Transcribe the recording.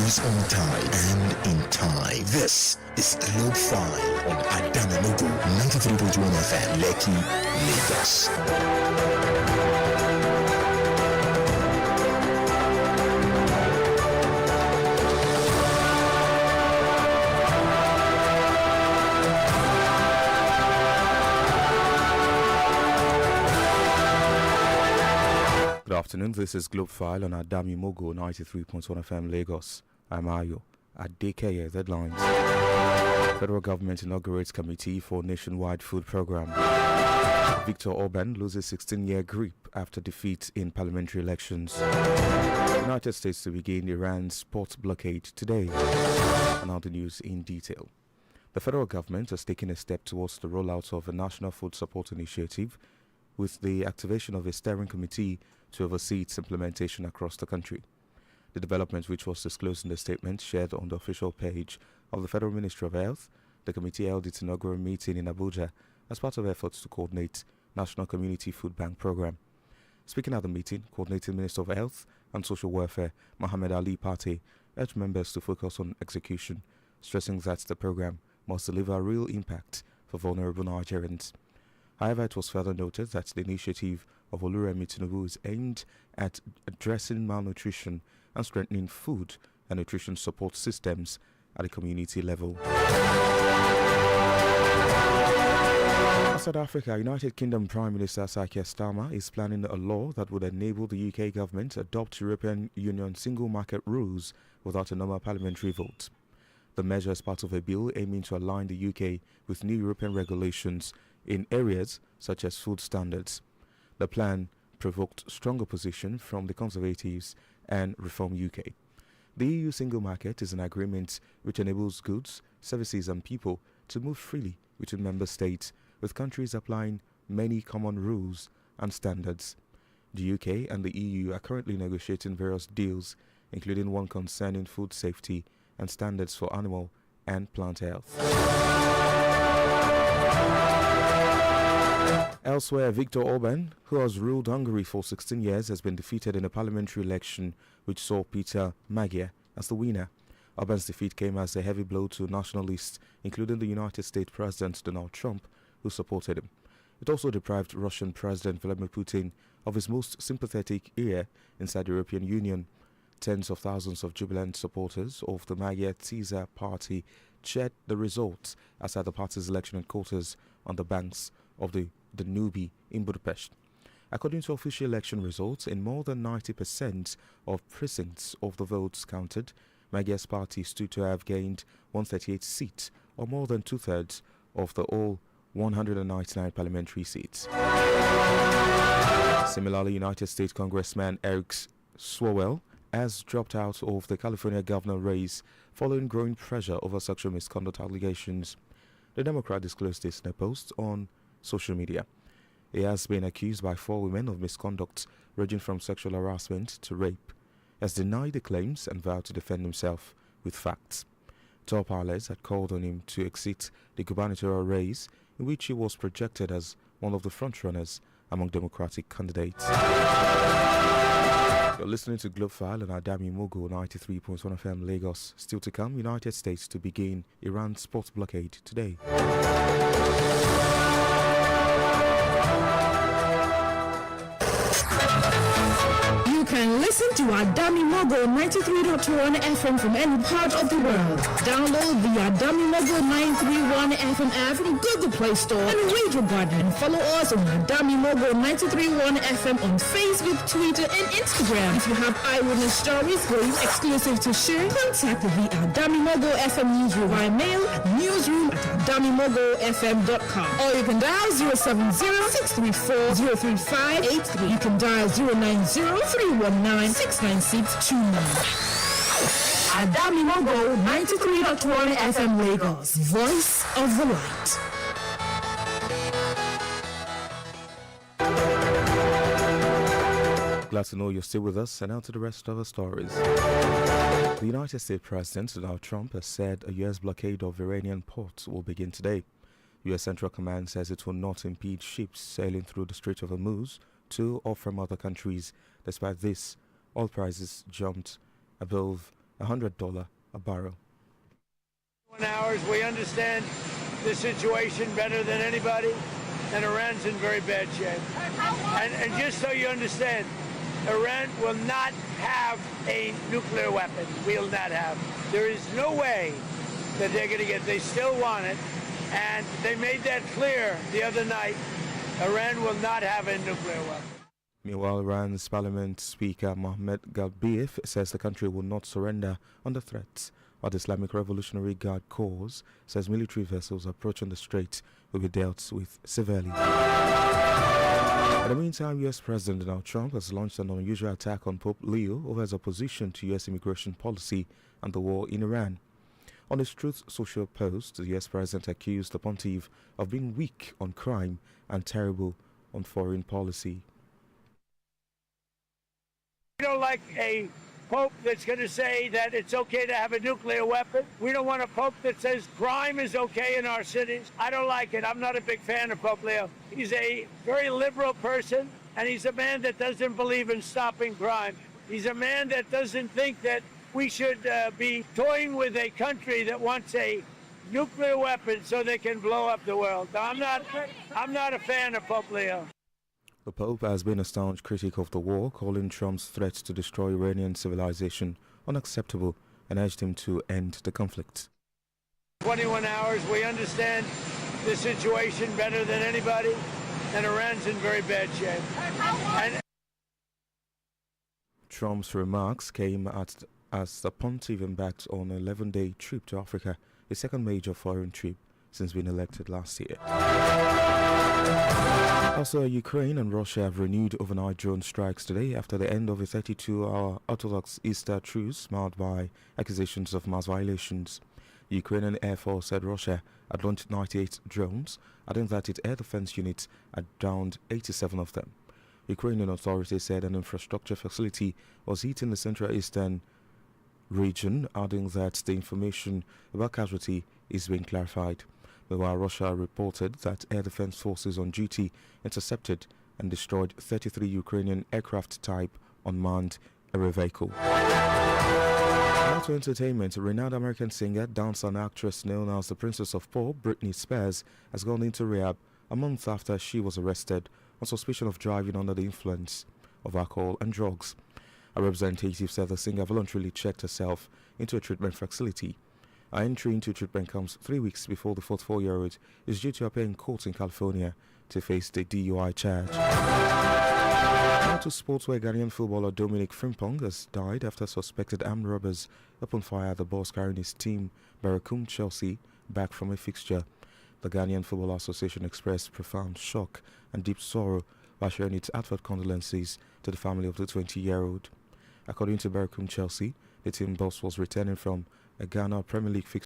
News on time and in time. This is Globe 5 on Adamanogo 93.1 FM, Lekki, Lagos. Good afternoon, this is Globe File on Adami Mogo 93.1 FM Lagos. I'm Ayo Adekeye. Headlines. Federal government inaugurates committee for nationwide food program. Viktor Orban loses 16-year grip after defeat in parliamentary elections. United States to begin Iran's port blockade today. And now the news in detail. The federal government has taken a step towards the rollout of a national food support initiative with the activation of a steering committee to oversee its implementation across the country. The development, which was disclosed in the statement shared on the official page of the Federal Ministry of Health, the committee held its inaugural meeting in Abuja as part of efforts to coordinate National Community Food Bank Program. Speaking at the meeting, Coordinating Minister of Health and Social Welfare, Mohammed Ali Pate, urged members to focus on execution, stressing that the program must deliver real impact for vulnerable Nigerians. However, it was further noted that the initiative of Oluremi Tinubu is aimed at addressing malnutrition and strengthening food and nutrition support systems at the community level. South Africa, United Kingdom Prime Minister Sir Keir Starmer is planning a law that would enable the UK government to adopt European Union single market rules without a normal parliamentary vote. The measure is part of a bill aiming to align the UK with new European regulations in areas such as food standards. The plan provoked strong opposition from the Conservatives and Reform UK. The EU single market is an agreement which enables goods, services and people to move freely between member states, with countries applying many common rules and standards. The UK and the EU are currently negotiating various deals, including one concerning food safety and standards for animal and plant health. Elsewhere, Viktor Orban, who has ruled Hungary for 16 years, has been defeated in a parliamentary election which saw Peter Magyar as the winner. Orban's defeat came as a heavy blow to nationalists, including the United States President Donald Trump, who supported him. It also deprived Russian President Vladimir Putin of his most sympathetic ear inside the European Union. Tens of thousands of jubilant supporters of the Magyar Caesar party cheered the results outside the party's election headquarters on the banks of the Danube in Budapest. According to official election results, in more than 90% of precincts of the votes counted, Magyar's party stood to have gained 138 seats, or more than two-thirds of the all 199 parliamentary seats. Similarly, United States Congressman Eric Swalwell has dropped out of the California governor race following growing pressure over sexual misconduct allegations. The Democrat disclosed this in a post on social media. He has been accused by 4 women of misconduct ranging from sexual harassment to rape. He has denied the claims and vowed to defend himself with facts. Top allies had called on him to exit the gubernatorial race, in which he was projected as one of the frontrunners among Democratic candidates. You're listening to Globe File on Adami Mogo 93.1 FM Lagos. Still to come, United States to begin Iran's port blockade today. You can listen to Adami Mogo 93.1 FM from any part of the world. Download the Adami Mogo 931 FM app from Google Play Store and Radio Garden. And follow us on Adami Mogo 931 FM on Facebook, Twitter, and Instagram. If you have eyewitness stories or exclusive to share, contact the Adami Mogo FM newsroom via mail at newsroom@adamimogofm.com. Or you can dial 070-634-03583. You can dial 090-319-69629. Adami Mogo 93.1 FM Lagos, voice of the light. Glad to know you're still with us, and now to the rest of the stories. The United States President Donald Trump has said a U.S. blockade of Iranian ports will begin today. U.S. Central Command says it will not impede ships sailing through the Strait of Hormuz to or from other countries. Despite this, oil prices jumped above $100 a barrel. Hours, we understand the situation better than anybody, and Iran's in very bad shape. And just so you understand, Iran will not have a nuclear weapon. We'll not have. There is no way that they're going to get. They still want it, and they made that clear the other night. Iran will not have a nuclear weapon. Meanwhile, Iran's Parliament Speaker Mohammad Galbiev says the country will not surrender under threats, while the Islamic Revolutionary Guard Corps says military vessels approaching the strait will be dealt with severely. In the meantime, U.S. President Donald Trump has launched an unusual attack on Pope Leo over his opposition to U.S. immigration policy and the war in Iran. On his Truth Social post, the U.S. President accused the pontiff of being weak on crime and terrible on foreign policy. We don't like a pope that's going to say that it's okay to have a nuclear weapon. We don't want a pope that says crime is okay in our cities. I don't like it. I'm not a big fan of Pope Leo. He's a very liberal person, and he's a man that doesn't believe in stopping crime. He's a man that doesn't think that we should be toying with a country that wants a nuclear weapon so they can blow up the world. Now, I'm not a fan of Pope Leo. The Pope has been a staunch critic of the war, calling Trump's threats to destroy Iranian civilization unacceptable and urged him to end the conflict. 21 hours, we understand the situation better than anybody, and Iran's in very bad shape. Trump's remarks came as the pontiff embarked on an 11-day trip to Africa, his second major foreign trip since being elected last year. Also, Ukraine and Russia have renewed overnight drone strikes today after the end of a 32-hour Orthodox Easter truce marked by accusations of mass violations. The Ukrainian Air Force said Russia had launched 98 drones, adding that its air defense units had downed 87 of them. Ukrainian authorities said an infrastructure facility was hit in the central eastern region, adding that the information about casualty is being clarified. Meanwhile, Russia reported that air defense forces on duty intercepted and destroyed 33 Ukrainian aircraft type unmanned aerial vehicle. Now to entertainment, renowned American singer, dancer and actress known as the Princess of Pop, Britney Spears, has gone into rehab a month after she was arrested on suspicion of driving under the influence of alcohol and drugs. A representative said the singer voluntarily checked herself into a treatment facility. Her entry into treatment comes 3 weeks before the 44-year-old is due to appear in court in California to face the DUI charge. Now to sports, where Ghanaian footballer Dominic Frimpong has died after suspected armed robbers opened fire at the bus carrying his team, Balogun Chelsea, back from a fixture. The Ghanaian Football Association expressed profound shock and deep sorrow while sharing its heartfelt condolences to the family of the 20-year-old. According to Balogun Chelsea, the team boss was returning from a Ghana Premier League fixture